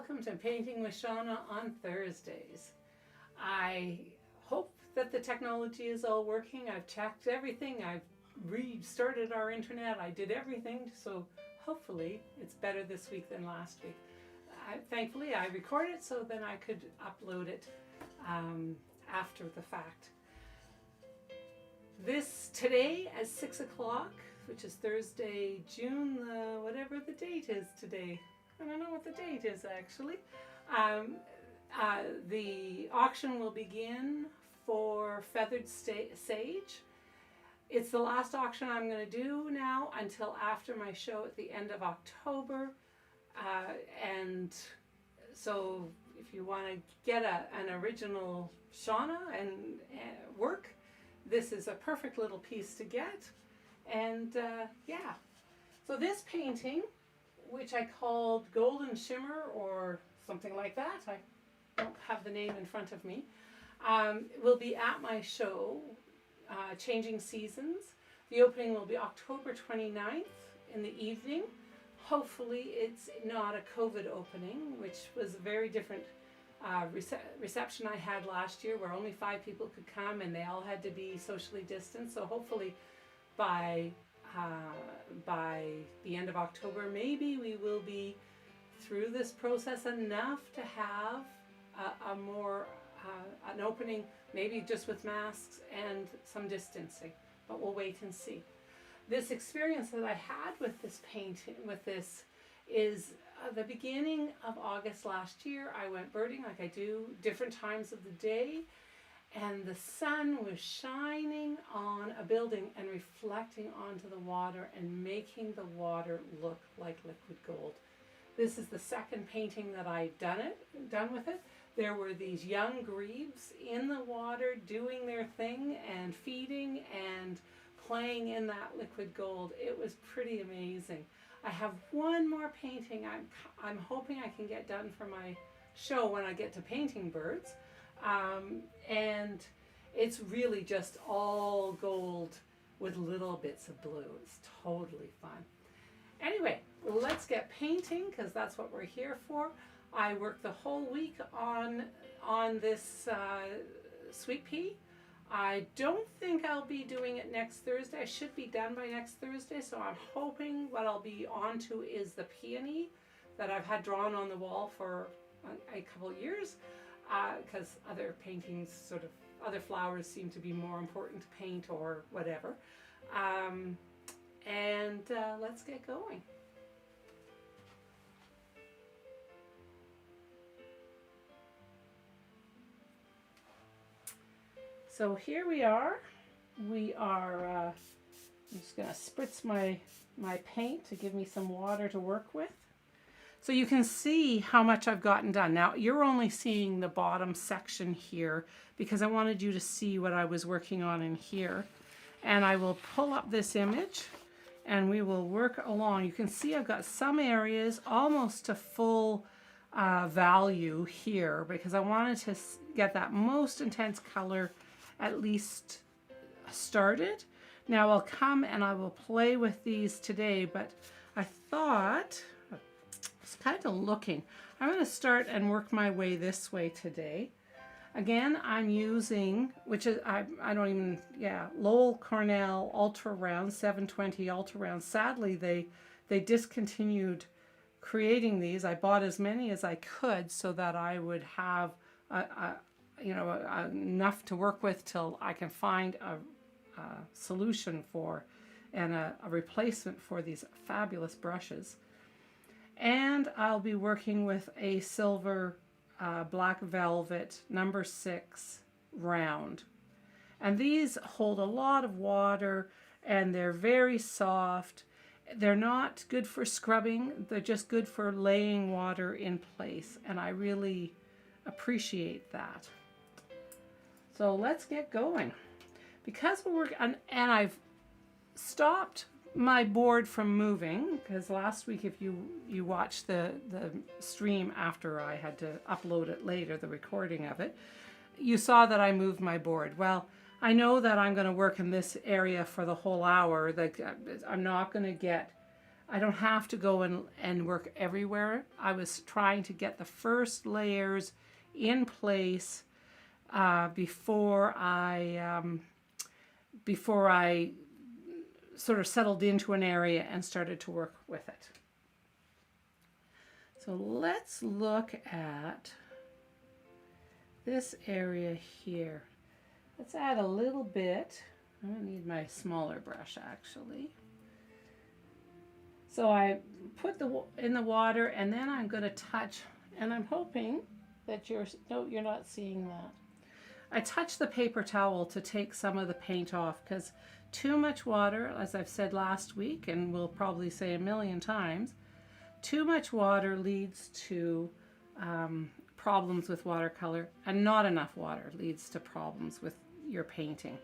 welcome to Painting with Shauna on Thursdays. I hope that the technology is all working. I've checked everything. I've restarted our internet. I did everything, so hopefully it's better this week than last week. Thankfully, I record it so then I could upload it after the fact. Today at 6 o'clock, which is Thursday, June, whatever the date is today. I don't know what the date is actually. The auction will begin for feathered sage. It's the last auction I'm going to do now until after my show at the end of October. And so if you want to get an original Shauna and work, this is a perfect little piece to get. And yeah, so this painting, which I called Golden Shimmer or something like that, I don't have the name in front of me, will be at my show, Changing Seasons. The opening will be October 29th in the evening. Hopefully it's not a COVID opening, which was a very different reception I had last year where only 5 people could come and they all had to be socially distanced. So hopefully by the end of October, maybe we will be through this process enough to have an opening, maybe just with masks and some distancing, but we'll wait and see. This experience that I had with this painting, is the beginning of August last year. I went birding like I do, different times of the day, and the sun was shining on a building and reflecting onto the water and making the water look like liquid gold. This is the second painting that I've done with it. There were these young grebes in the water doing their thing and feeding and playing in that liquid gold. It was pretty amazing. I have one more painting I'm hoping I can get done for my show when I get to painting birds. And it's really just all gold with little bits of blue. It's totally fun. Anyway, let's get painting because that's what we're here for. I worked the whole week on this sweet pea. I don't think I'll be doing it next Thursday. I should be done by next Thursday, so I'm hoping what I'll be onto is the peony that I've had drawn on the wall for a couple of years, because other paintings, other flowers seem to be more important to paint or whatever. Let's get going. So here we are. I'm just going to spritz my paint to give me some water to work with. So you can see how much I've gotten done. Now you're only seeing the bottom section here because I wanted you to see what I was working on in here. And I will pull up this image and we will work along. You can see I've got some areas almost to full value here because I wanted to get that most intense color at least started. Now I'll come and I will play with these today, but I thought, I was kind of looking, I'm going to start and work my way this way today. Again, I'm using, which is, Lowell Cornell Ultra Round, 720 Ultra Round. Sadly, they discontinued creating these. I bought as many as I could so that I would have enough to work with till I can find a solution for and a replacement for these fabulous brushes. And I'll be working with a silver black velvet number 6 round. And these hold a lot of water and they're very soft. They're not good for scrubbing, they're just good for laying water in place, and I really appreciate that. So let's get going. Because we're working, and I've stopped my board from moving, because last week, if you watched the stream after I had to upload it later, the recording of it, you saw that I moved my board. Well, I know that I'm going to work in this area for the whole hour. That I'm not going to get I don't have to go and work everywhere. I was trying to get the first layers in place before I sort of settled into an area and started to work with it. So let's look at this area here. Let's add a little bit. I'm going to need my smaller brush actually. So I put in the water, and then I'm going to touch, and I'm hoping that you're not seeing that. I touch the paper towel to take some of the paint off, because too much water, as I've said last week and will probably say a million times, too much water leads to problems with watercolor, and not enough water leads to problems with your painting.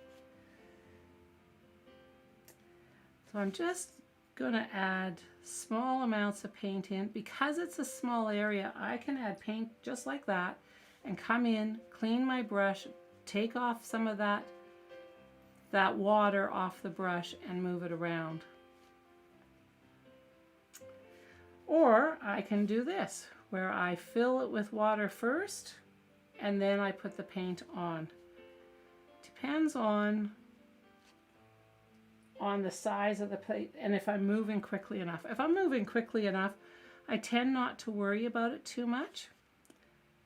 So I'm just going to add small amounts of paint in. Because it's a small area, I can add paint just like that and come in, clean my brush, take off some of that water off the brush and move it around. Or I can do this, where I fill it with water first and then I put the paint on. Depends on the size of the plate and if I'm moving quickly enough. If I'm moving quickly enough, I tend not to worry about it too much,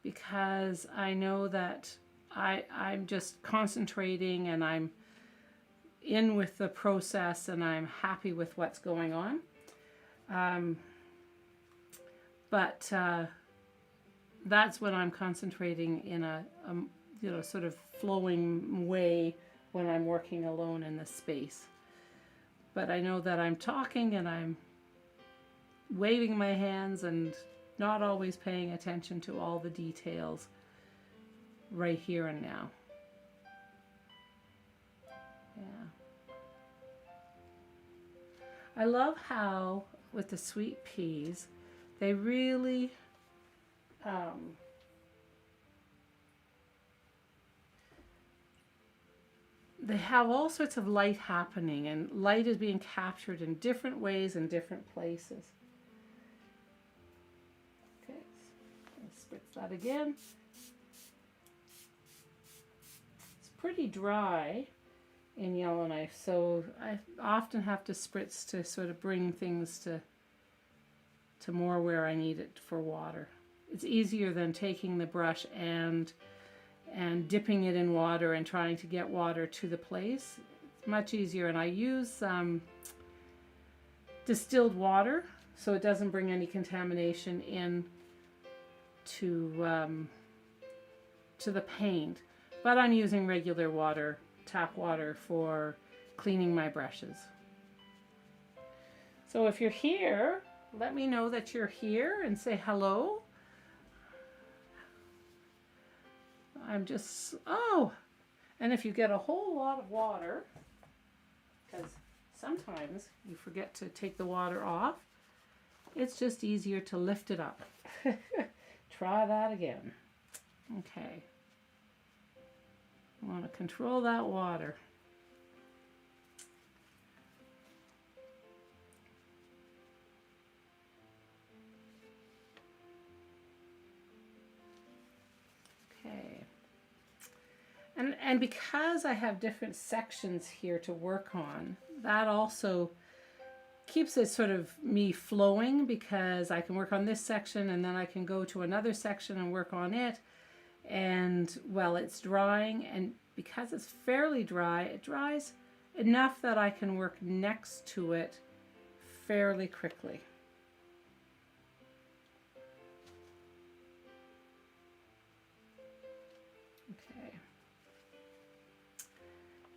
because I know that I'm just concentrating and I'm in with the process and I'm happy with what's going on. But that's when I'm concentrating in a sort of flowing way when I'm working alone in the space. But I know that I'm talking and I'm waving my hands and not always paying attention to all the details right here and now. Yeah. I love how with the sweet peas, they really they have all sorts of light happening, and light is being captured in different ways in different places. Okay, let's spritz that again. It's pretty dry in Yellowknife, so I often have to spritz to sort of bring things to more where I need it for water. It's easier than taking the brush and dipping it in water and trying to get water to the place. It's much easier, and I use distilled water so it doesn't bring any contamination in to the paint. But I'm using regular water, tap water, for cleaning my brushes. So if you're here, let me know that you're here and say hello. I'm just, and if you get a whole lot of water, because sometimes you forget to take the water off, it's just easier to lift it up. Try that again. Okay. I want to control that water. And because I have different sections here to work on, that also keeps it sort of me flowing, because I can work on this section and then I can go to another section and work on it. And well, it's drying, and because it's fairly dry, it dries enough that I can work next to it fairly quickly.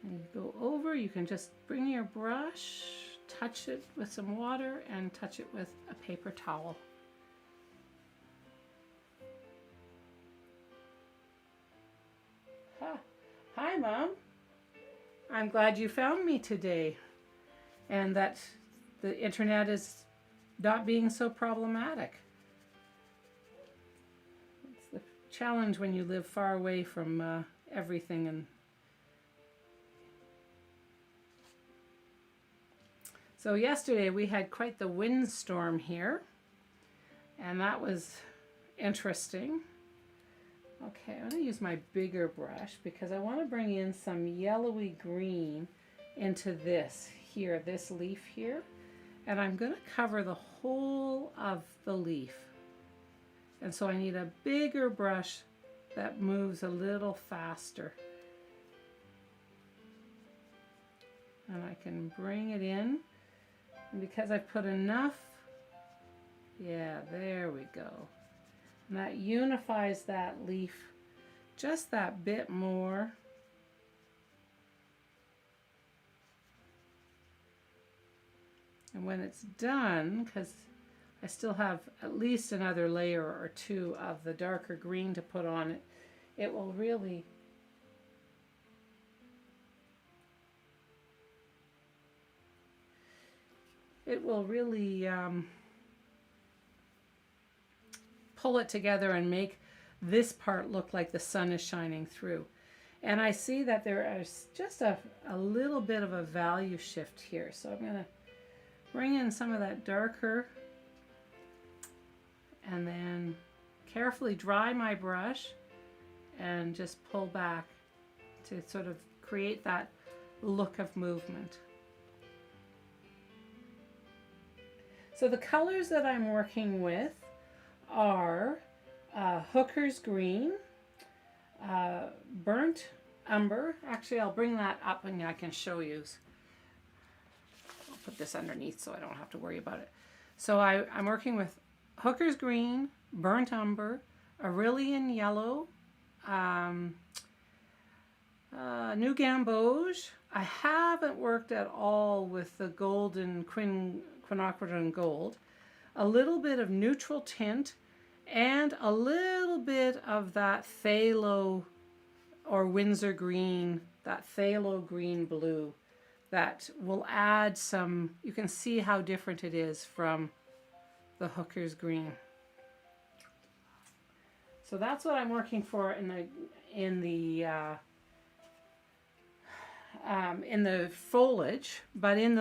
And you go over, you can just bring your brush, touch it with some water, and touch it with a paper towel. Hi, Mom. I'm glad you found me today, and that the internet is not being so problematic. It's the challenge when you live far away from everything. And So yesterday we had quite the windstorm here, and that was interesting. Okay, I'm going to use my bigger brush because I want to bring in some yellowy green into this here, this leaf here. And I'm going to cover the whole of the leaf. And so I need a bigger brush that moves a little faster. And I can bring it in. And because I've put enough, yeah, there we go. And that unifies that leaf just that bit more. And when it's done, because I still have at least another layer or two of the darker green to put on it, it will really pull it together and make this part look like the sun is shining through. And I see that there is just a little bit of a value shift here. So I'm going to bring in some of that darker and then carefully dry my brush and just pull back to sort of create that look of movement. So the colors that I'm working with are Hooker's Green, Burnt Umber. Actually, I'll bring that up and I can show you. I'll put this underneath so I don't have to worry about it. So I'm working with Hooker's Green, Burnt Umber, Aurelian Yellow, New Gamboge. I haven't worked at all with the golden quinacridone gold. A little bit of neutral tint and a little bit of that phthalo or Windsor green, that phthalo green blue that will add some, you can see how different it is from the Hooker's Green. So that's what I'm working for in the foliage, but in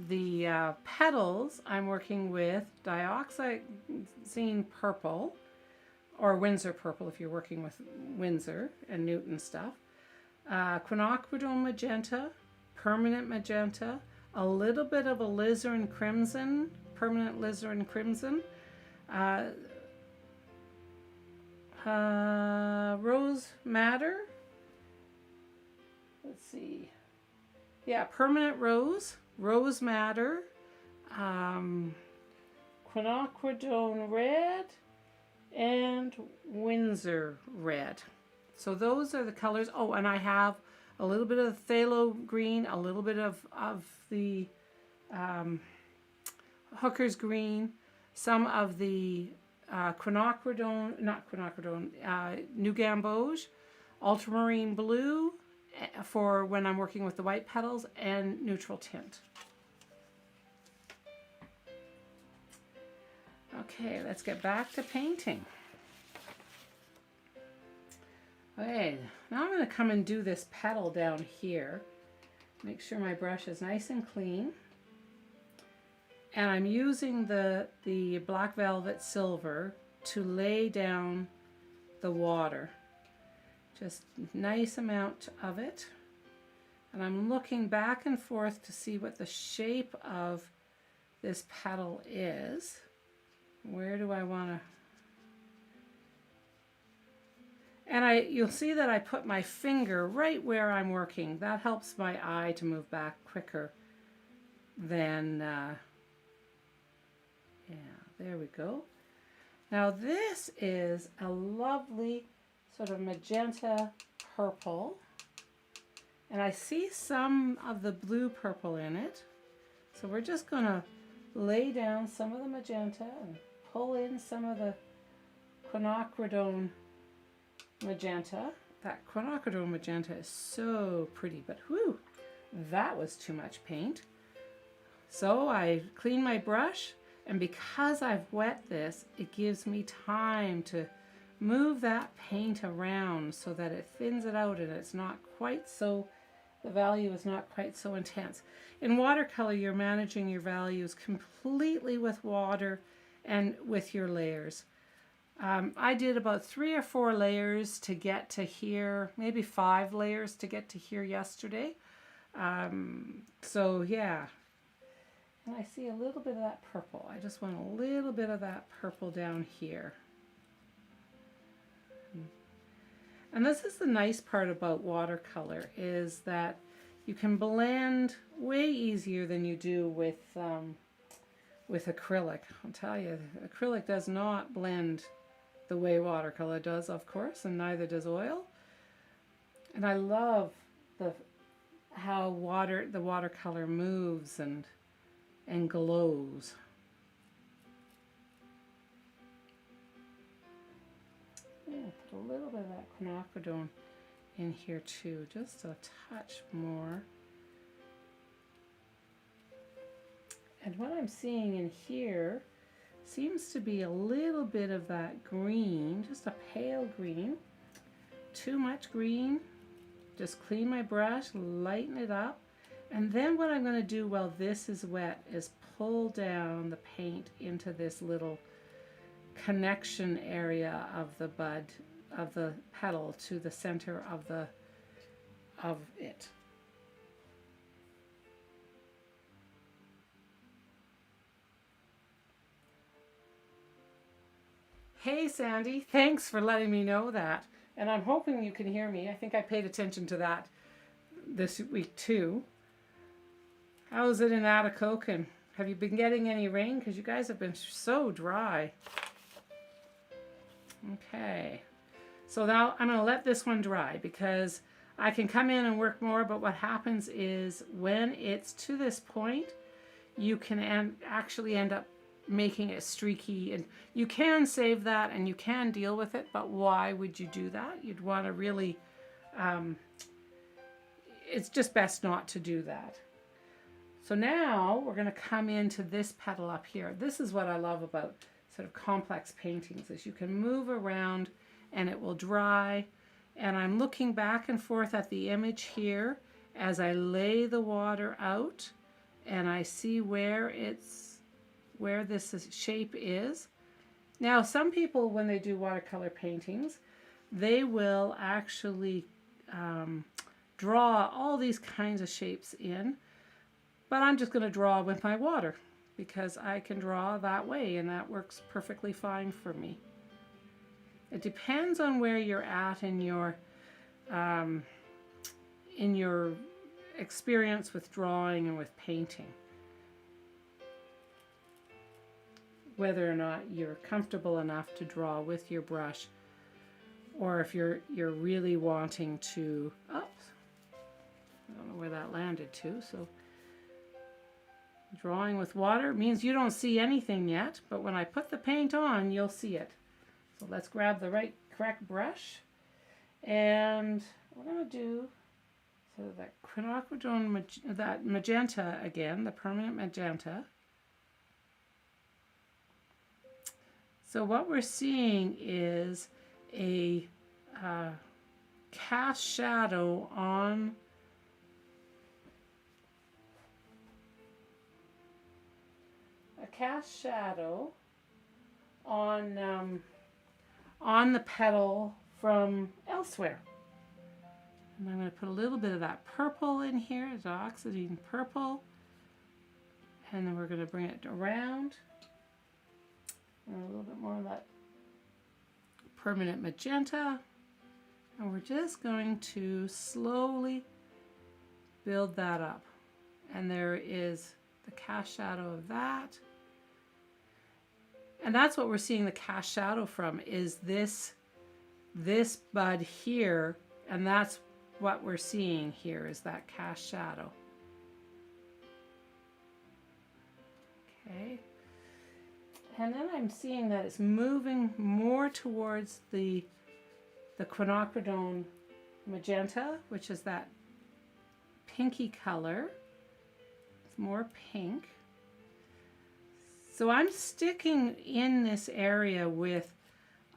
the petals, I'm working with dioxazine purple, or Windsor purple if you're working with Windsor and Newton stuff, quinacridone magenta, permanent magenta, a little bit of alizarin crimson, permanent alizarin crimson, rose madder. Let's see. Yeah, permanent rose, rose madder, quinacridone red, and Windsor red. So those are the colors. Oh, and I have a little bit of phthalo green, a little bit of the Hooker's Green, some of the New Gamboge, ultramarine blue, for when I'm working with the white petals, and neutral tint. Okay, let's get back to painting. Okay, now I'm going to come and do this petal down here. Make sure my brush is nice and clean. And I'm using the Black Velvet Silver to lay down the water. Just nice amount of it. And I'm looking back and forth to see what the shape of this petal is. Where do I want to... And you'll see that I put my finger right where I'm working. That helps my eye to move back quicker than... yeah, there we go. Now this is a lovely sort of magenta purple, and I see some of the blue purple in it. So we're just going to lay down some of the magenta and pull in some of the quinacridone magenta. That quinacridone magenta is so pretty, but whew, that was too much paint. So I clean my brush, and because I've wet this, it gives me time to move that paint around so that it thins it out and it's not quite so the value is not quite so intense. In watercolor, you're managing your values completely with water and with your layers. I did about 3 or 4 layers to get to here, maybe 5 layers to get to here yesterday. So yeah, and I see a little bit of that purple. I just want a little bit of that purple down here. And this is the nice part about watercolor, is that you can blend way easier than you do with acrylic. I'll tell you, acrylic does not blend the way watercolor does, of course, and neither does oil. And I love how the watercolor moves and glows. Yeah, put a little bit of that quinacridone in here too, just a touch more. And what I'm seeing in here seems to be a little bit of that green, just a pale green. Too much green. Just clean my brush, lighten it up. And then what I'm going to do while this is wet is pull down the paint into this little connection area of the bud, of the petal, to the center of it. Hey Sandy, thanks for letting me know that. And I'm hoping you can hear me. I think I paid attention to that this week too. How is it in Atikokan? Have you been getting any rain? Because you guys have been so dry. Okay. So now I'm going to let this one dry, because I can come in and work more, but what happens is when it's to this point, you can actually end up making it streaky, and you can save that and you can deal with it, but why would you do that? You'd want to really, it's just best not to do that. So now we're going to come into this petal up here. This is what I love about sort of complex paintings, is you can move around and it will dry. And I'm looking back and forth at the image here as I lay the water out, and I see where this shape is. Now, some people, when they do watercolor paintings, they will actually draw all these kinds of shapes in, but I'm just going to draw with my water, because I can draw that way and that works perfectly fine for me. It depends on where you're at in your experience with drawing and with painting, whether or not you're comfortable enough to draw with your brush, or if you're really wanting to, oops, I don't know where that landed to. So drawing with water means you don't see anything yet, but when I put the paint on, you'll see it. So let's grab the correct brush, and we're going to do that quinacridone, that magenta again, the permanent magenta. So what we're seeing is a cast shadow on the petal from elsewhere. And I'm going to put a little bit of that purple in here, the oxidine purple, and then we're going to bring it around. And a little bit more of that permanent magenta, and we're just going to slowly build that up. And there is the cast shadow of that. And that's what we're seeing the cast shadow from, is this bud here, and that's what we're seeing here, is that cast shadow. Okay. And then I'm seeing that it's moving more towards the quinacridone magenta, which is that pinky color. It's more pink. So I'm sticking in this area with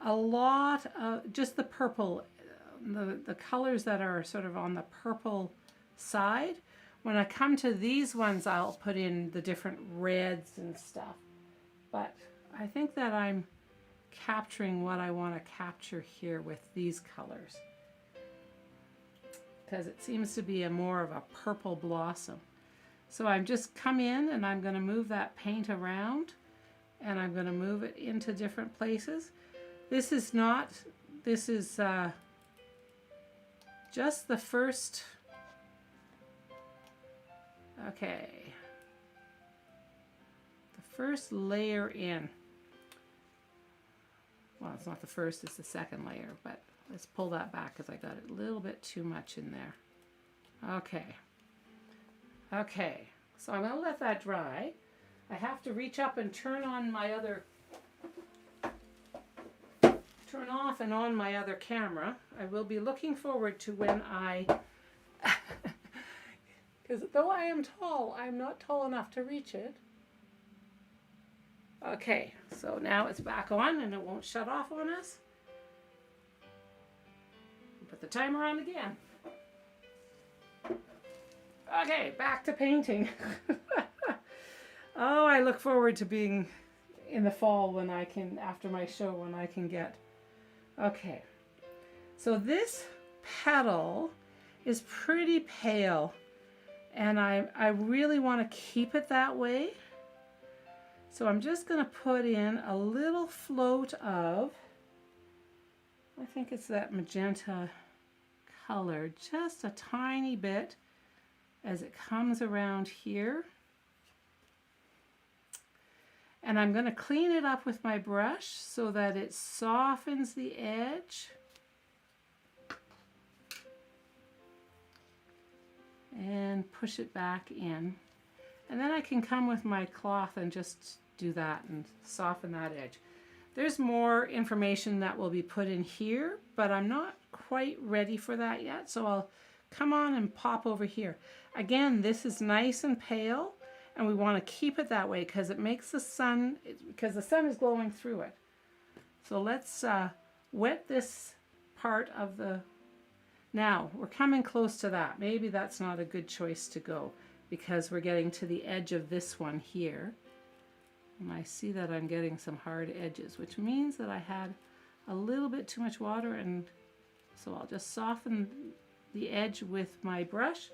a lot of just the purple, the colors that are sort of on the purple side. When I come to these ones, I'll put in the different reds and stuff. But I think that I'm capturing what I want to capture here with these colors, because it seems to be more of a purple blossom. So I'm just come in and I'm going to move that paint around, and I'm going to move it into different places. This is just the first, okay, the first layer in. Well, it's not the first, it's the second layer, but let's pull that back because I got a little bit too much in there. Okay. Okay, so I'm going to let that dry. I have to reach up and turn off and on my other camera. I will be looking forward to when because though I am tall, I'm not tall enough to reach it. Okay, so now it's back on and it won't shut off on us. Put the timer on again. Okay, back to painting. Oh, I look forward to being in the fall when I can, after my show, when I can get. Okay, so this petal is pretty pale, and I really want to keep it that way. So I'm just going to put in a little float of, I think it's that magenta color, just a tiny bit as it comes around here. And I'm going to clean it up with my brush so that it softens the edge. And push it back in. And then I can come with my cloth and just do that and soften that edge. There's more information that will be put in here, but I'm not quite ready for that yet, so I'll come on and pop over here. Again, this is nice and pale, and we want to keep it that way because it makes the sun, because the sun is glowing through it. So let's wet this part of the, now we're coming close to that. Maybe that's not a good choice to go because we're getting to the edge of this one here. And I see that I'm getting some hard edges, which means that I had a little bit too much water, and so I'll just soften the edge with my brush,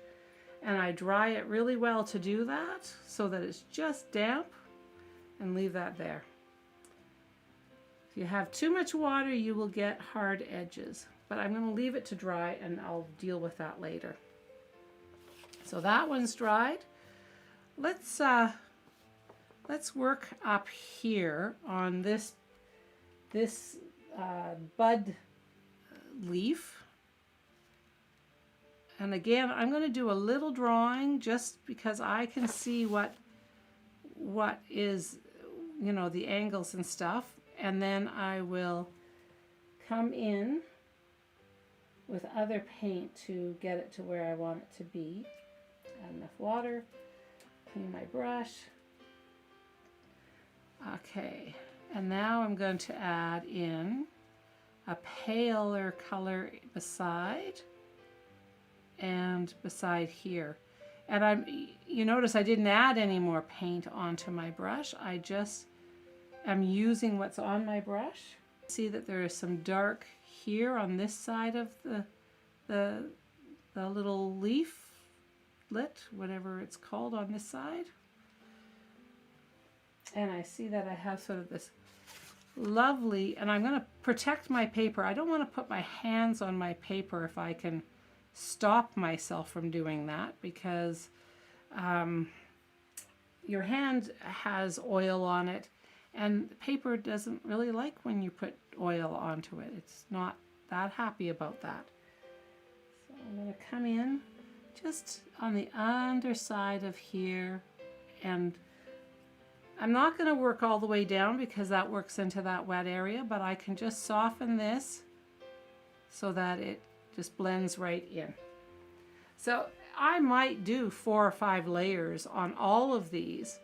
and I dry it really well to do that so that it's just damp, and leave that there. If you have too much water, you will get hard edges, but I'm going to leave it to dry and I'll deal with that later. So that one's dried. Let's work up here on this bud leaf. And again, I'm going to do a little drawing just because I can see what is, you know, the angles and stuff. And then I will come in with other paint to get it to where I want it to be. Add enough water, clean my brush. Okay, and now I'm going to add in a paler color beside and beside here. And you notice I didn't add any more paint onto my brush. I just am using what's on my brush. See that there is some dark here on this side of the little leaflet, whatever it's called on this side. And I see that I have sort of this lovely, and I'm going to protect my paper. I don't want to put my hands on my paper if I can stop myself from doing that, because your hand has oil on it, and the paper doesn't really like when you put oil onto it. It's not that happy about that. So I'm going to come in just on the underside of here, and I'm not going to work all the way down because that works into that wet area, but I can just soften this so that it just blends right in. So I might do 4 or 5 layers on all of these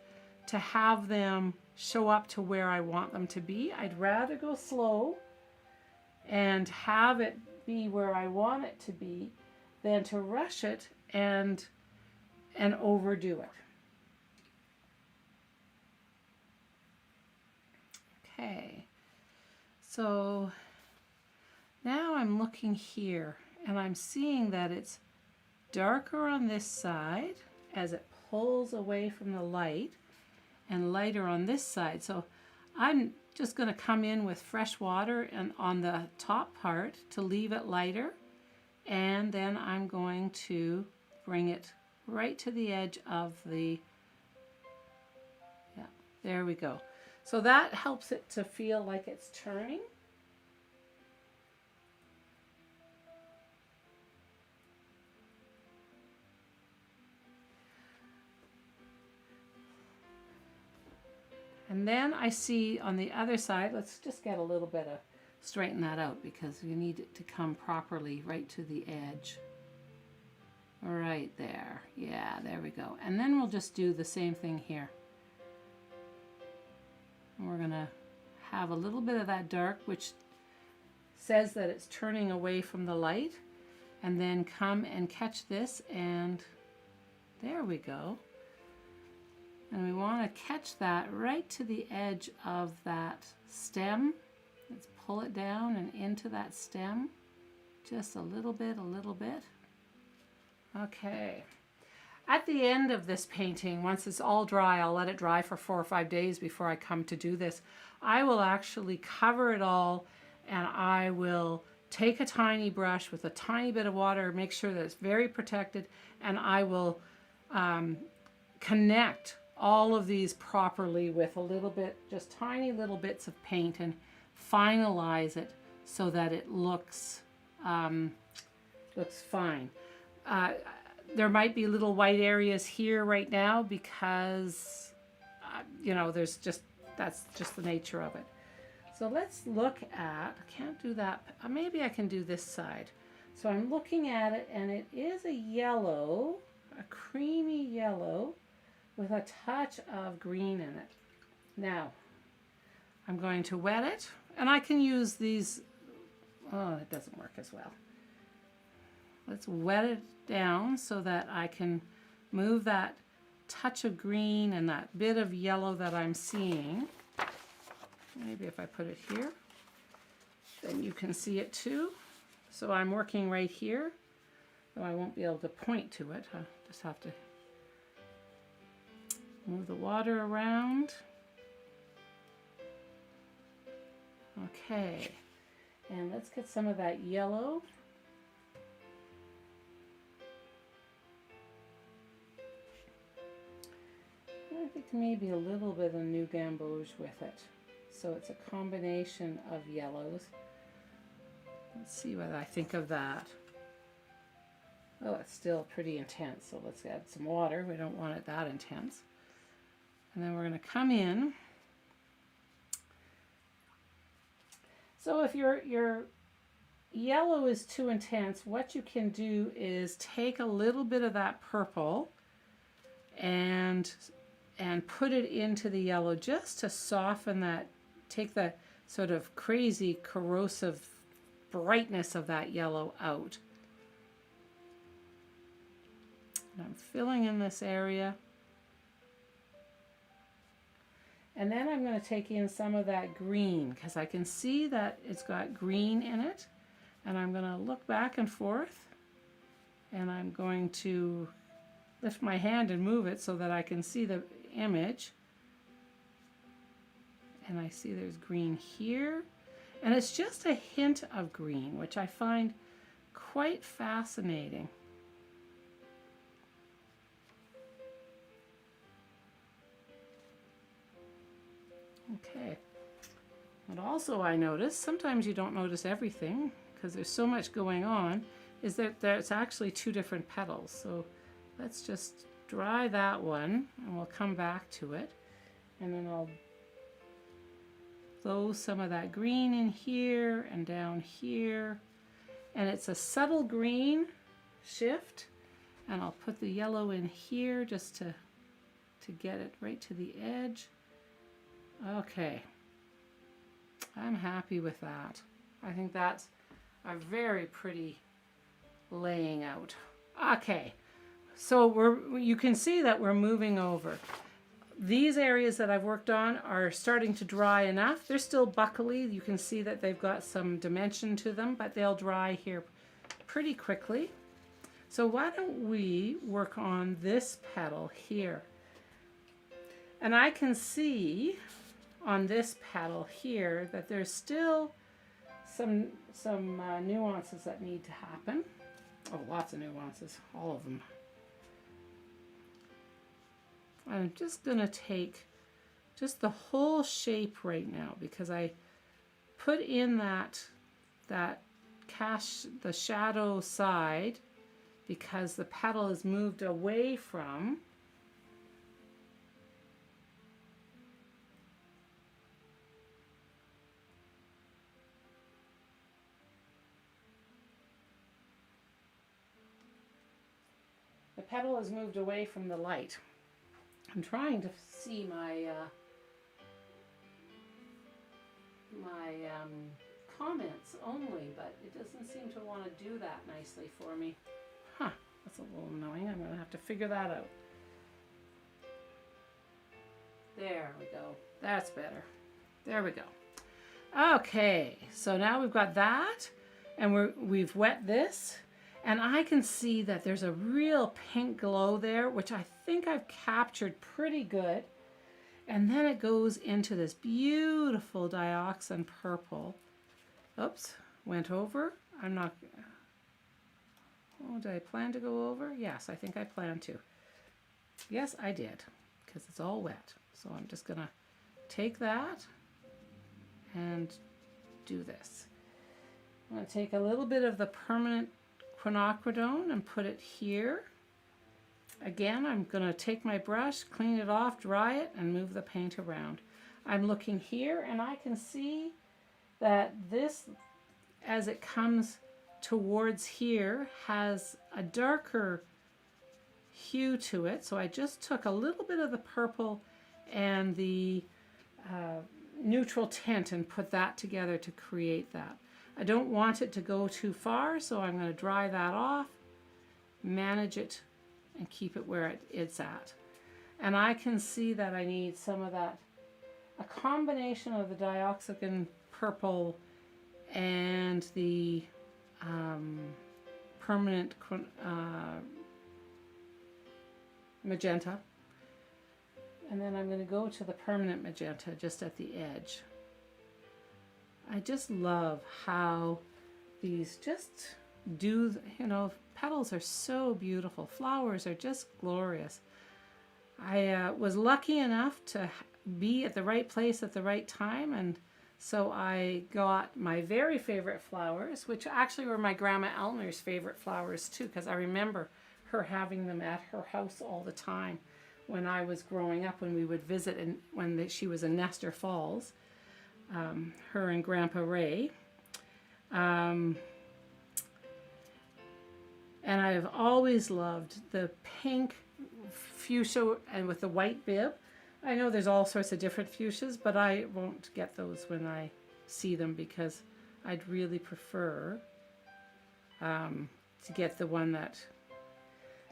to have them show up to where I want them to be. I'd rather go slow and have it be where I want it to be than to rush it and overdo it. Okay, so now I'm looking here and I'm seeing that it's darker on this side as it pulls away from the light and lighter on this side. So I'm just going to come in with fresh water and on the top part to leave it lighter, and then I'm going to bring it right to the edge of the, yeah, there we go. So that helps it to feel like it's turning. And then I see on the other side, let's just get a little bit of, straighten that out because you need it to come properly right to the edge. Right there. Yeah, there we go. And then we'll just do the same thing here. And we're gonna have a little bit of that dark, which says that it's turning away from the light, and then come and catch this, and there we go. And we want to catch that right to the edge of that stem. Let's pull it down and into that stem. Just a little bit, a little bit. Okay. At the end of this painting, once it's all dry, I'll let it dry for 4 or 5 days before I come to do this. I will actually cover it all, and I will take a tiny brush with a tiny bit of water, make sure that it's very protected, and I will connect all of these properly with a little bit, just tiny little bits of paint, and finalize it so that it looks fine. There might be little white areas here right now because you know, there's just, that's just the nature of it. So let's look at, I can't do that, maybe I can do this side. So I'm looking at it, and it is a yellow, a creamy yellow with a touch of green in it. Now, I'm going to wet it, and I can use these, oh, it doesn't work as well. Let's wet it down so that I can move that touch of green and that bit of yellow that I'm seeing. Maybe if I put it here, then you can see it too. So I'm working right here, though I won't be able to point to it. I just have to move the water around. Okay, and let's get some of that yellow. I think maybe a little bit of new gamboge with it. So it's a combination of yellows. Let's see what I think of that. Oh, it's still pretty intense, so let's add some water. We don't want it that intense. And then we're going to come in. So if your yellow is too intense, what you can do is take a little bit of that purple and put it into the yellow just to soften that, take the sort of crazy corrosive brightness of that yellow out. And I'm filling in this area. And then I'm going to take in some of that green because I can see that it's got green in it. And I'm going to look back and forth, and I'm going to lift my hand and move it so that I can see the image. And I see there's green here. And it's just a hint of green, which I find quite fascinating. Okay. But also I notice, sometimes you don't notice everything because there's so much going on, is that there's actually 2 different petals. So let's just dry that one and we'll come back to it. And then I'll throw some of that green in here and down here. And it's a subtle green shift. And I'll put the yellow in here just to get it right to the edge. Okay. I'm happy with that. I think that's a very pretty laying out. Okay. So you can see that we're moving over. These areas that I've worked on are starting to dry enough. They're still buckly. You can see that they've got some dimension to them, but they'll dry here pretty quickly. So why don't we work on this petal here? And I can see on this petal here that there's still some nuances that need to happen. Oh, lots of nuances, all of them. I'm just gonna take just the whole shape right now because I put in the shadow side because the petal is moved away from the light. I'm trying to see my comments only, but it doesn't seem to want to do that nicely for me. Huh, that's a little annoying. I'm going to have to figure that out. There we go. That's better. There we go. Okay, so now we've got that, and we've wet this, and I can see that there's a real pink glow there, which I think I've captured pretty good. And then it goes into this beautiful dioxin purple. Oops, went over. I'm not, oh, did I plan to go over? Yes, I think I planned to. Yes, I did, because it's all wet. So I'm just gonna take that and do this. I'm gonna take a little bit of the permanent quinacridone and put it here. Again, I'm going to take my brush, clean it off, dry it, and move the paint around. I'm looking here, and I can see that this, as it comes towards here, has a darker hue to it. So I just took a little bit of the purple and the neutral tint and put that together to create that. I don't want it to go too far, so I'm going to dry that off, manage it, and keep it where it's at. And I can see that I need some of that, a combination of the dioxin purple and the permanent magenta. And then I'm going to go to the permanent magenta just at the edge. I just love how these just do, you know, petals are so beautiful. Flowers are just glorious. I was lucky enough to be at the right place at the right time, and so I got my very favorite flowers, which actually were my Grandma Elner's favorite flowers too, because I remember her having them at her house all the time when I was growing up, when we would visit, and when she was in Nestor Falls, her and Grandpa Ray. And I've always loved the pink fuchsia and with the white bib. I know there's all sorts of different fuchsias, but I won't get those when I see them because I'd really prefer to get the one that...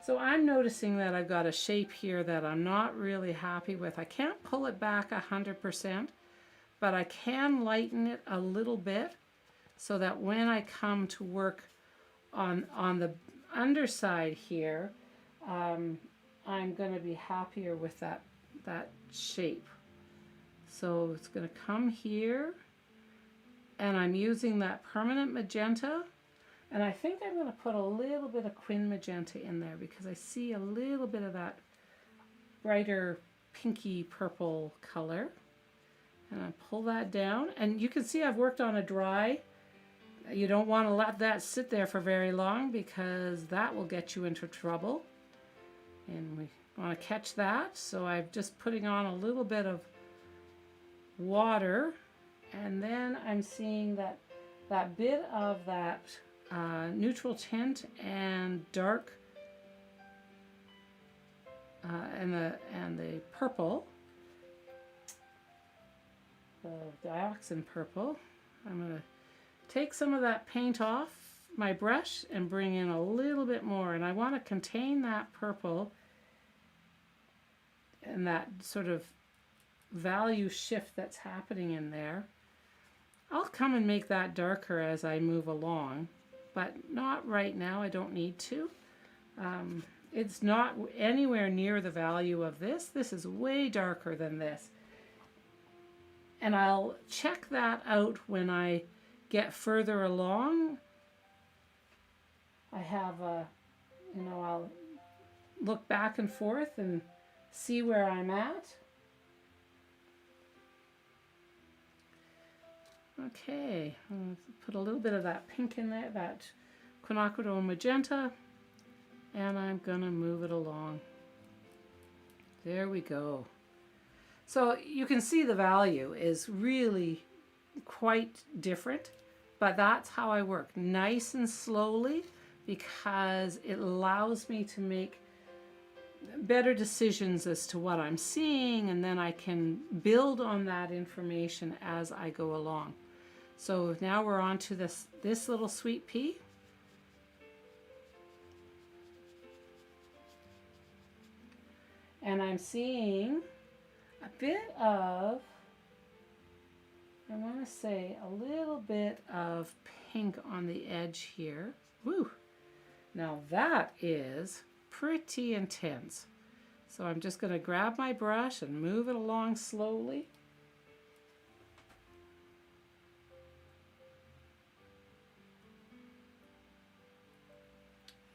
So I'm noticing that I've got a shape here that I'm not really happy with. I can't pull it back 100%, but I can lighten it a little bit so that when I come to work on the underside here, I'm going to be happier with that shape. So it's going to come here, and I'm using that permanent magenta, and I think I'm going to put a little bit of quin magenta in there because I see a little bit of that brighter pinky purple color. And I pull that down, and you can see I've worked on a dry. You don't want to let that sit there for very long because that will get you into trouble. And we want to catch that, so I'm just putting on a little bit of water, and then I'm seeing that bit of that neutral tint and dark and the purple, the dioxin purple. I'm going to take some of that paint off my brush and bring in a little bit more, and I want to contain that purple and that sort of value shift that's happening in there. I'll come and make that darker as I move along, but not right now. I don't need to. It's not anywhere near the value of this. This is way darker than this. And I'll check that out when I get further along. I have a, you know, I'll look back and forth and see where I'm at. Okay, I'll put a little bit of that pink in there, that quinacridone magenta, and I'm gonna move it along. There we go. So you can see the value is really quite different, but that's how I work, nice and slowly, because it allows me to make better decisions as to what I'm seeing, and then I can build on that information as I go along. So now we're on to this little sweet pea. And I'm seeing a bit of, I want to say a little bit of pink on the edge here. Woo! Now that is pretty intense. So I'm just going to grab my brush and move it along slowly.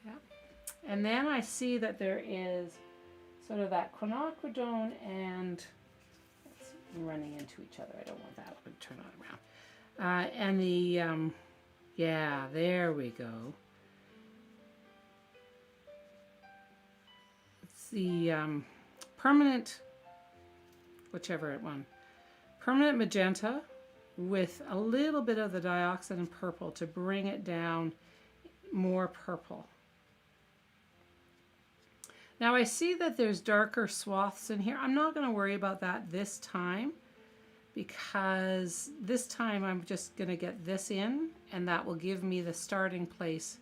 Yep. And then I see that there is sort of that quinacridone and it's running into each other. I don't want that one to turn on around. And the, yeah, there we go. It's the permanent, whichever one, permanent magenta with a little bit of the dioxide purple to bring it down more purple. Now I see that there's darker swaths in here. I'm not going to worry about that this time, because this time I'm just going to get this in, and that will give me the starting place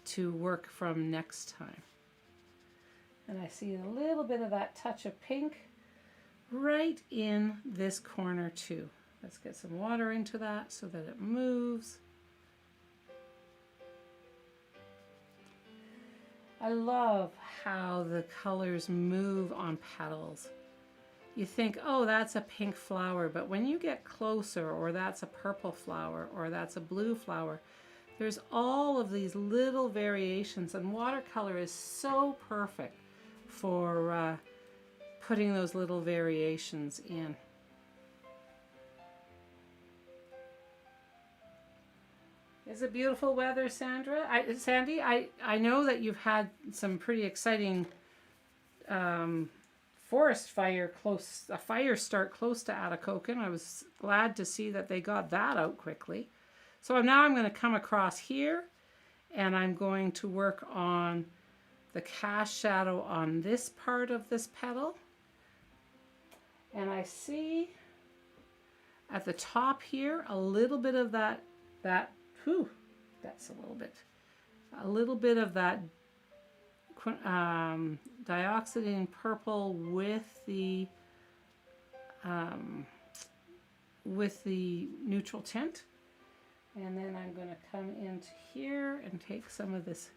to work from next time. And I see a little bit of that touch of pink right in this corner too. Let's get some water into that so that it moves. I love how the colors move on petals. You think, oh, that's a pink flower, but when you get closer, or that's a purple flower, or that's a blue flower, there's all of these little variations, and watercolor is so perfect for putting those little variations in. Is it beautiful weather, Sandy? I know that you've had some pretty exciting forest fire a fire start close to Atikokan. I was glad to see that they got that out quickly. So now I'm going to come across here, and I'm going to work on the cast shadow on this part of this petal. And I see at the top here a little bit of that whew, that's a little bit of that dioxide purple with the neutral tint. And then I'm going to come into here and take some of this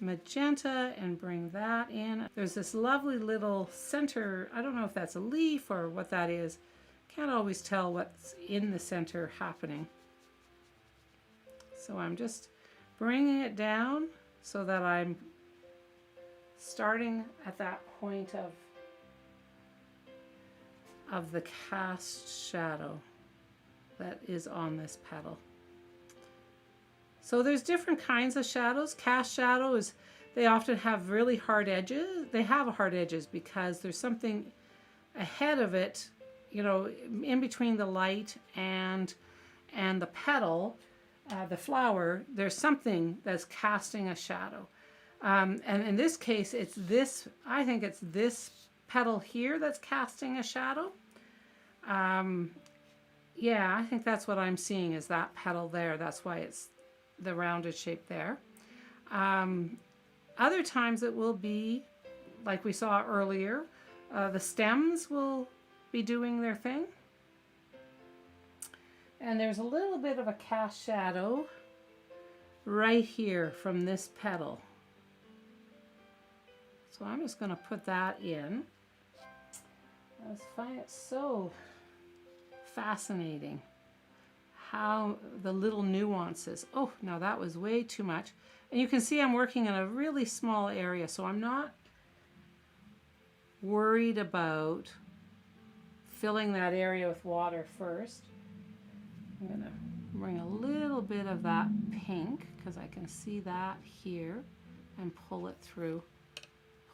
magenta and bring that in. There's this lovely little center, I don't know if that's a leaf or what that is. Can't always tell what's in the center happening. So I'm just bringing it down so that I'm starting at that point of the cast shadow that is on this petal. So there's different kinds of shadows. Cast shadow is, they often have really hard edges. They have hard edges because there's something ahead of it, you know, in between the light and the petal, the flower, there's something that's casting a shadow. And in this case, it's this, I think it's this petal here that's casting a shadow. Yeah, I think that's what I'm seeing is that petal there. That's why it's the rounded shape there. Other times it will be, like we saw earlier, the stems will be doing their thing. And there's a little bit of a cast shadow right here from this petal. So I'm just going to put that in. I just find it so fascinating how the little nuances. Oh, now that was way too much. And you can see I'm working in a really small area, so I'm not worried about filling that area with water first. I'm going to bring a little bit of that pink because I can see that here and pull it through.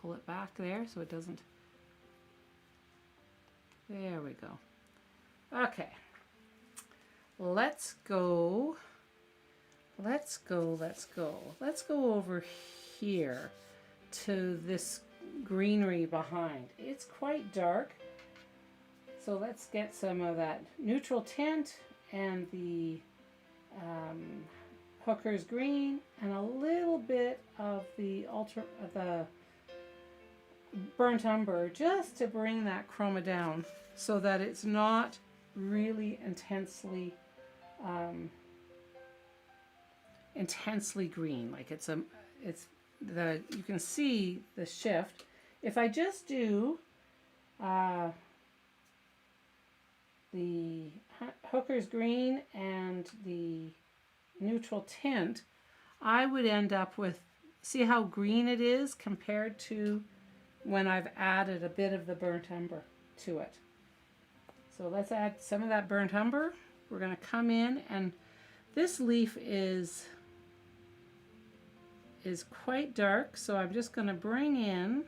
Pull it back there so it doesn't. There we go. Okay. Let's go over here to this greenery behind. It's quite dark, so let's get some of that neutral tint and the hooker's green and a little bit of the burnt umber, just to bring that chroma down so that it's not really intensely green. Like you can see the shift. If I just do the hooker's green and the neutral tint, I would end up with, see how green it is compared to when I've added a bit of the burnt umber to it. So let's add some of that burnt umber. We're going to come in, and this leaf is quite dark, so I'm just going to bring in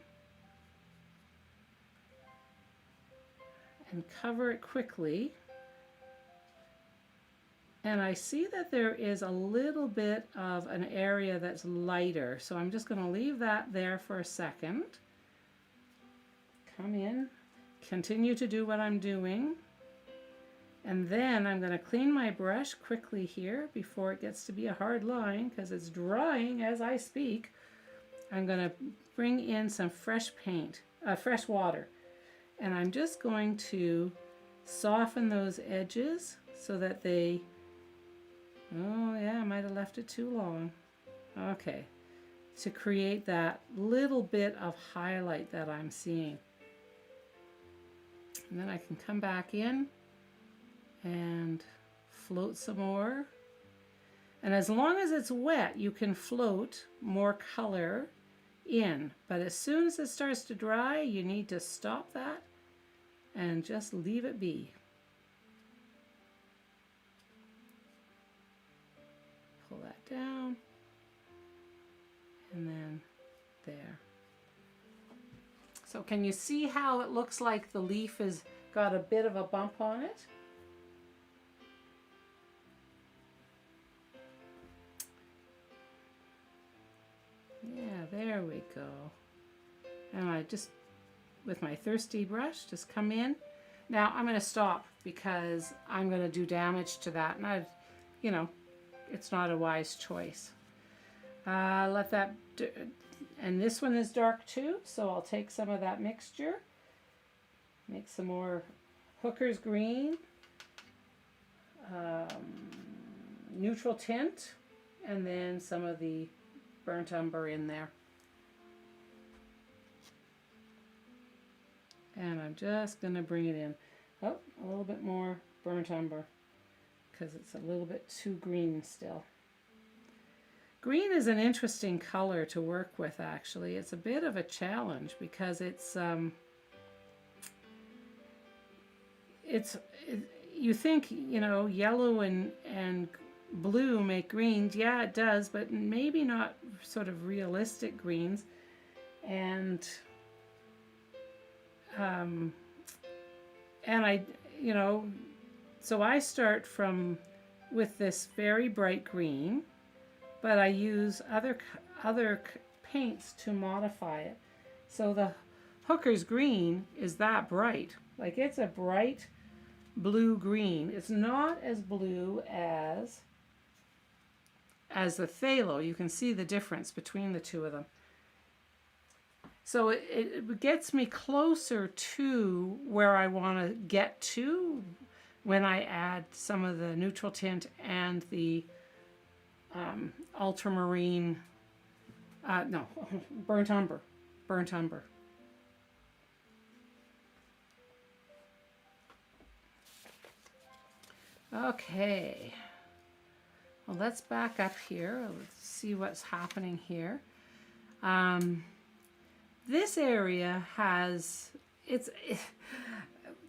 and cover it quickly. And I see that there is a little bit of an area that's lighter, so I'm just going to leave that there for a second. Come in, continue to do what I'm doing, and then I'm going to clean my brush quickly here before it gets to be a hard line because it's drying as I speak. I'm going to bring in some fresh paint, fresh water, and I'm just going to soften those edges so that they, oh yeah, I might have left it too long. Okay, to create that little bit of highlight that I'm seeing. And then I can come back in and float some more. And as long as it's wet, you can float more color in. But as soon as it starts to dry, you need to stop that and just leave it be. Pull that down. And then there. So can you see how it looks like the leaf has got a bit of a bump on it? Yeah, there we go. And I just, with my thirsty brush, just come in. Now I'm going to stop because I'm going to do damage to that. And you know, it's not a wise choice. Let that do. And this one is dark too, so I'll take some of that mixture, make some more hooker's green, neutral tint, and then some of the burnt umber in there. And I'm just going to bring it in. Oh, a little bit more burnt umber because it's a little bit too green still. Green is an interesting color to work with, actually. It's a bit of a challenge because you think, you know, yellow and blue make greens. Yeah, it does, but maybe not sort of realistic greens. And I, you know, so I start with this very bright green, but I use other paints to modify it. So the hooker's green is that bright. Like, it's a bright blue green. It's not as blue as as the phthalo. You can see the difference between the two of them. So it gets me closer to where I want to get to when I add some of the neutral tint and the ultramarine, no, burnt umber. Okay, well, let's back up here. Let's see what's happening here. This area has,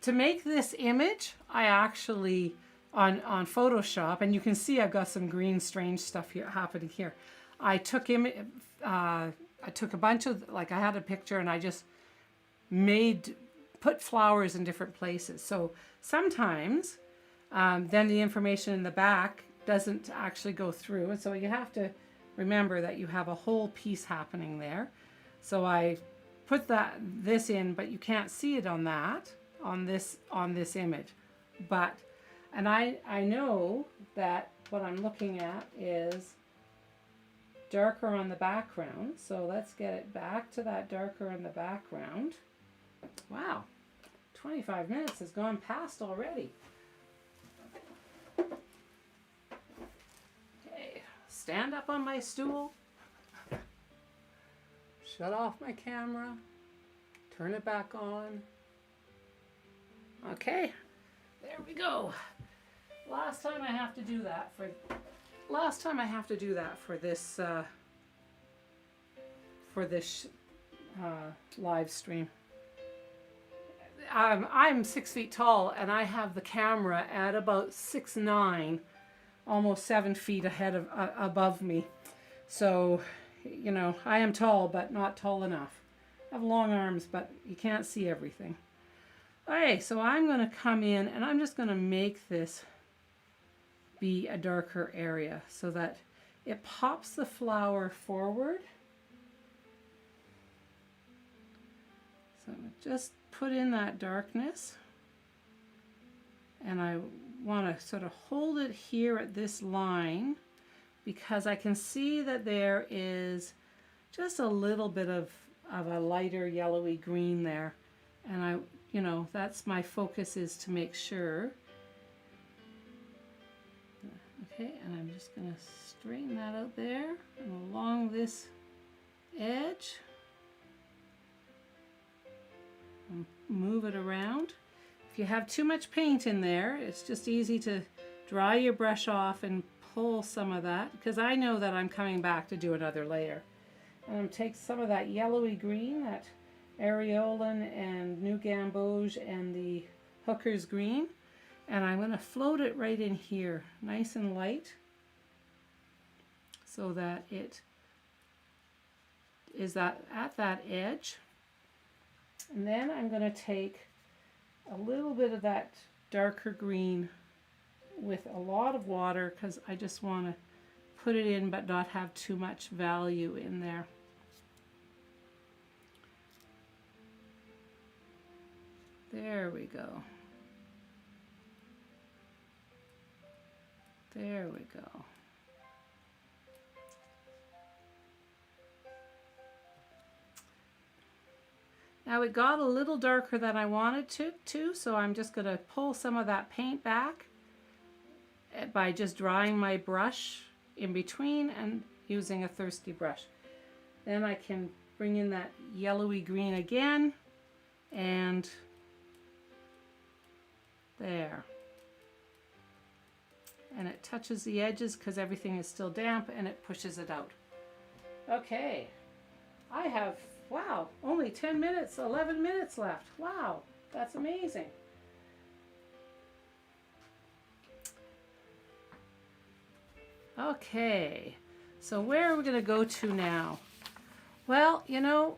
to make this image, I actually, on Photoshop, and you can see I've got some green strange stuff here happening here. I took a bunch of, like, I had a picture and I just put flowers in different places. So sometimes then the information in the back doesn't actually go through. And so you have to remember that you have a whole piece happening there. So I put this in, but you can't see it on this image. But, and I know that what I'm looking at is darker on the background. So let's get it back to that darker in the background. Wow, 25 minutes has gone past already. Okay, stand up on my stool. Shut off my camera, turn it back on. Okay, there we go. Last time I have to do that for this live stream. I'm 6 feet tall and I have the camera at about 6'9", almost 7 feet above me. So, you know, I am tall, but not tall enough. I have long arms, but you can't see everything. Okay, so I'm going to come in and I'm just going to make this be a darker area so that it pops the flower forward. So just put in that darkness. And I want to sort of hold it here at this line, because I can see that there is just a little bit of a lighter yellowy green there. And that's my focus, is to make sure. Okay, and I'm just going to straighten that out there and along this edge. And move it around. If you have too much paint in there, it's just easy to dry your brush off and pull some of that, because I know that I'm coming back to do another layer. And take some of that yellowy green, that Areolan and New Gamboge and the Hooker's green, and I'm going to float it right in here, nice and light, so that it is at that edge. And then I'm going to take a little bit of that darker green with a lot of water, because I just want to put it in but not have too much value in there. There we go. There we go. Now it got a little darker than I wanted to, so I'm just going to pull some of that paint back by just drying my brush in between and using a thirsty brush. Then I can bring in that yellowy green again, and there. And it touches the edges because everything is still damp, and it pushes it out. Okay, I have, wow, only 10 minutes, 11 minutes left. Wow, that's amazing. Okay, so where are we going to go to now? Well, you know,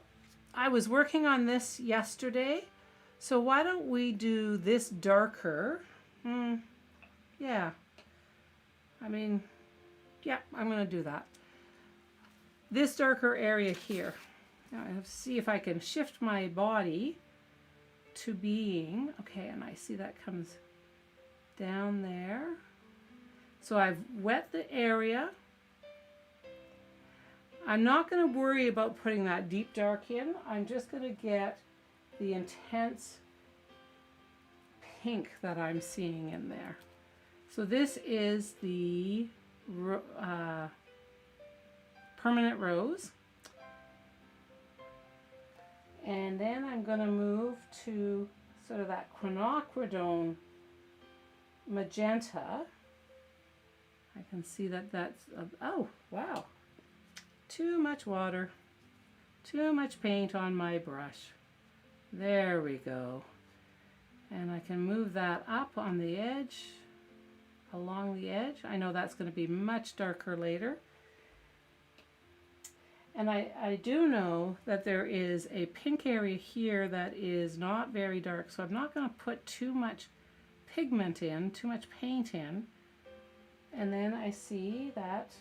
I was working on this yesterday, so why don't we do this darker? Yeah, I mean, yeah, I'm going to do that. This darker area here. Now I have to see if I can shift my body to being, okay, and I see that comes down there. So I've wet the area I'm not going to worry about putting that deep dark in. I'm just going to get the intense pink that I'm seeing in there. So this is the permanent rose. And then I'm going to move to sort of that quinacridone magenta. I can see that that's, oh, wow. Too much water. Too much paint on my brush. There we go. And I can move that up on the edge, along the edge. I know that's going to be much darker later. And I do know that there is a pink area here that is not very dark, so I'm not going to put too much pigment in, too much paint in. And then I see that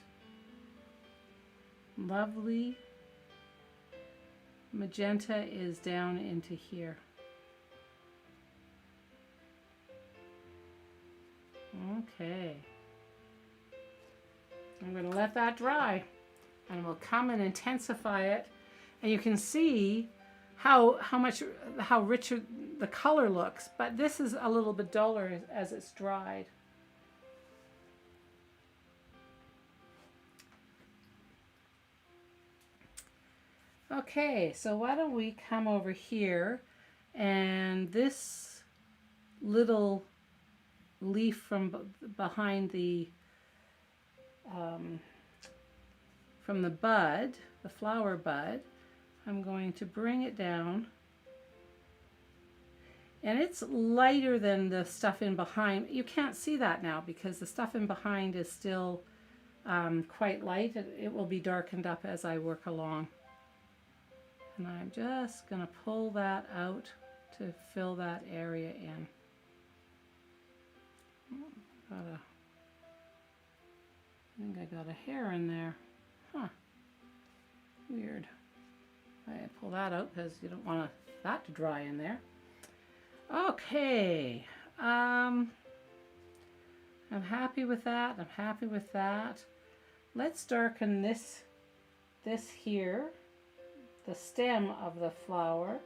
lovely magenta is down into here. Okay. I'm going to let that dry. And we'll come and intensify it, and you can see how richer the color looks, but this is a little bit duller as it's dried. Okay, so why don't we come over here, and this little leaf from behind the from the bud, the flower bud, I'm going to bring it down, and it's lighter than the stuff in behind. You can't see that now because the stuff in behind is still quite light. It will be darkened up as I work along. And I'm just going to pull that out to fill that area in. I think I got a hair in there. Huh. Weird. I pull that out because you don't want that to dry in there. Okay. I'm happy with that. I'm happy with that. Let's darken this here, the stem of the flower,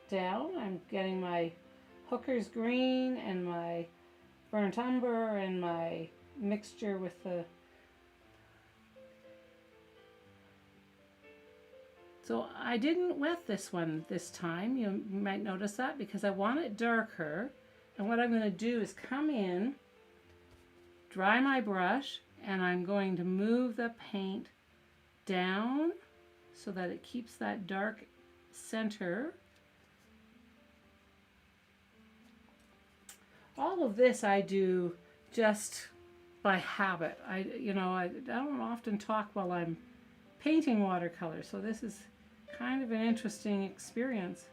down. I'm getting my hooker's green and my burnt umber and my mixture with the... So I didn't wet this one this time. You might notice that because I want it darker. And what I'm going to do is come in, dry my brush, and I'm going to move the paint down so that it keeps that dark center. All of this I do just by habit. I don't often talk while I'm painting watercolor, so this is kind of an interesting experience.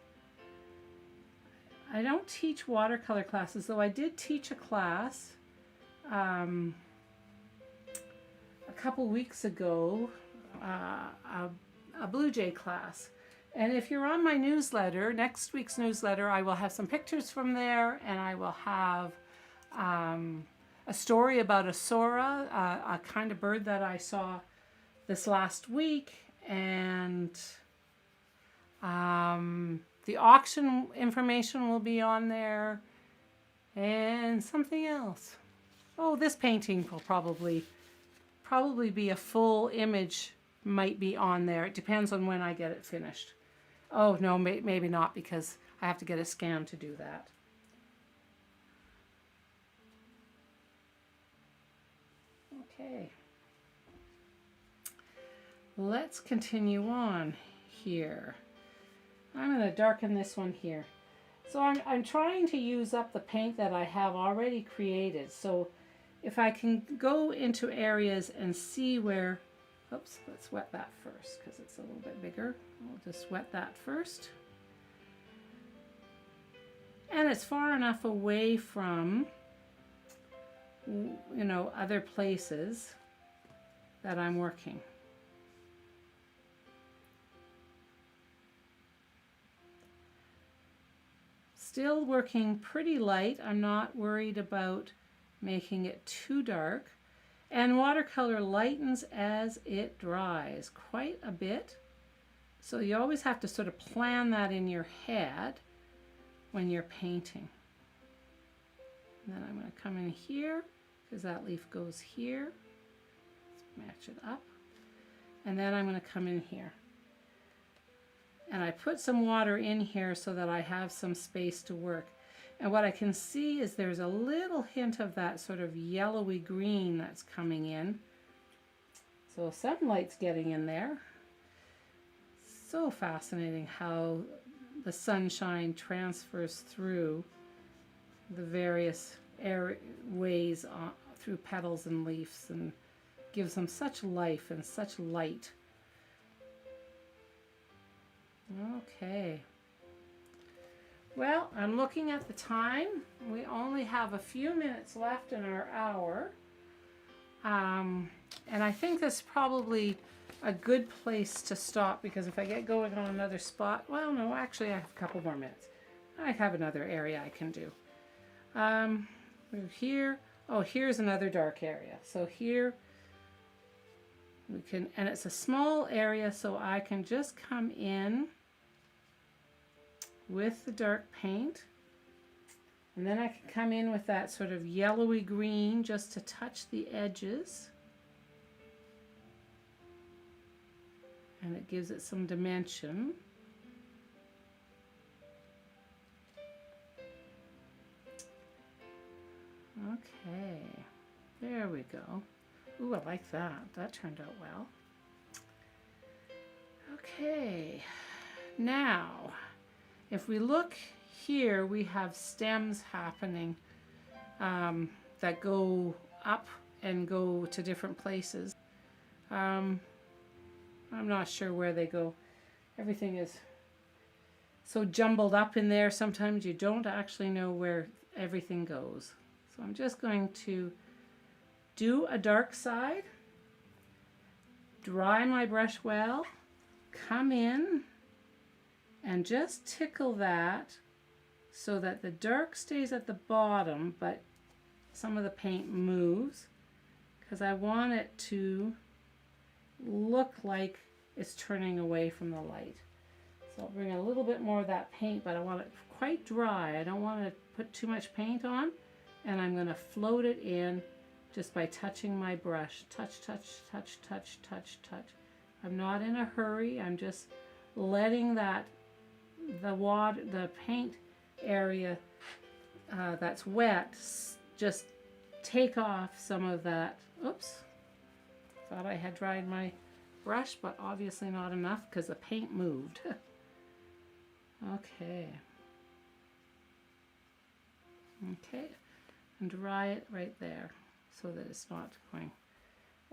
I don't teach watercolor classes, though I did teach a class a couple weeks ago, a Blue Jay class. And if you're on my newsletter, next week's newsletter, I will have some pictures from there, and I will have a story about a sora, a kind of bird that I saw this last week, and the auction information will be on there, and something else. Oh, this painting will probably be a full image, might be on there. It depends on when I get it finished. Oh, no, maybe not, because I have to get a scan to do that. Okay. Let's continue on here. I'm going to darken this one here. So I'm trying to use up the paint that I have already created. So if I can go into areas and see where, oops, let's wet that first because it's a little bit bigger. I'll just wet that first. And it's far enough away from, other places that I'm working. Still working pretty light. I'm not worried about making it too dark. And watercolor lightens as it dries quite a bit. So you always have to sort of plan that in your head when you're painting. And then I'm going to come in here because that leaf goes here. Let's match it up. And then I'm going to come in here. And I put some water in here so that I have some space to work. And what I can see is there's a little hint of that sort of yellowy green that's coming in. So sunlight's getting in there. So fascinating how the sunshine transfers through the various ways through petals and leaves and gives them such life and such light. Okay. Well, I'm looking at the time. We only have a few minutes left in our hour. And I think that's probably a good place to stop, because if I get going on another spot, well, no, actually I have a couple more minutes. I have another area I can do. Here, oh, here's another dark area. So here we can, and it's a small area, so I can just come in with the dark paint, and then I can come in with that sort of yellowy green just to touch the edges, and it gives it some dimension. Okay, there we go. Ooh, I like that. That turned out well. Okay, now if we look here, we have stems happening that go up and go to different places. I'm not sure where they go. Everything is so jumbled up in there, sometimes you don't actually know where everything goes. So I'm just going to do a dark side, dry my brush well, come in, and just tickle that so that the dark stays at the bottom, but some of the paint moves, because I want it to look like it's turning away from the light. So I'll bring a little bit more of that paint, but I want it quite dry. I don't want to put too much paint on, and I'm going to float it in just by touching my brush. Touch, touch, touch, touch, touch, touch. I'm not in a hurry. I'm just letting that the paint area that's wet just take off some of that. Oops, thought I had dried my brush, but obviously not enough because the paint moved. Okay, and dry it right there so that it's not going.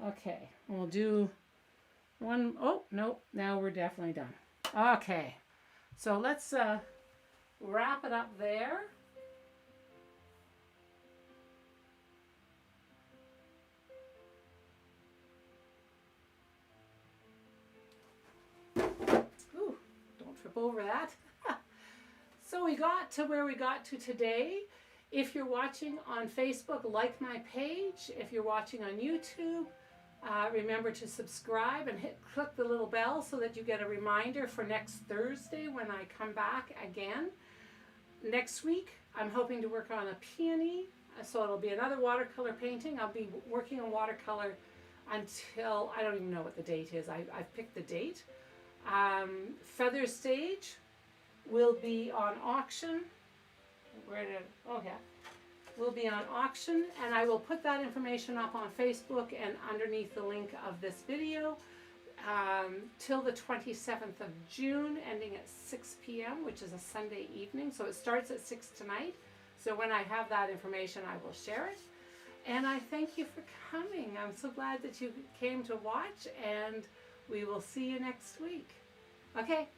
Okay, we'll do one. Oh no, now we're definitely done. Okay, so let's wrap it up there. Ooh, don't trip over that. So we got to where we got to today. If you're watching on Facebook, like my page. If you're watching on YouTube, remember to subscribe and click the little bell so that you get a reminder for next Thursday when I come back again. Next week, I'm hoping to work on a peony, so it'll be another watercolor painting. I'll be working on watercolor until, I don't even know what the date is. I've picked the date. Feather Stage will be on auction. Will be on auction, and I will put that information up on Facebook and underneath the link of this video till the 27th of June, ending at 6 p.m., which is a Sunday evening. So it starts at 6 tonight. So when I have that information, I will share it. And I thank you for coming. I'm so glad that you came to watch, and we will see you next week. Okay.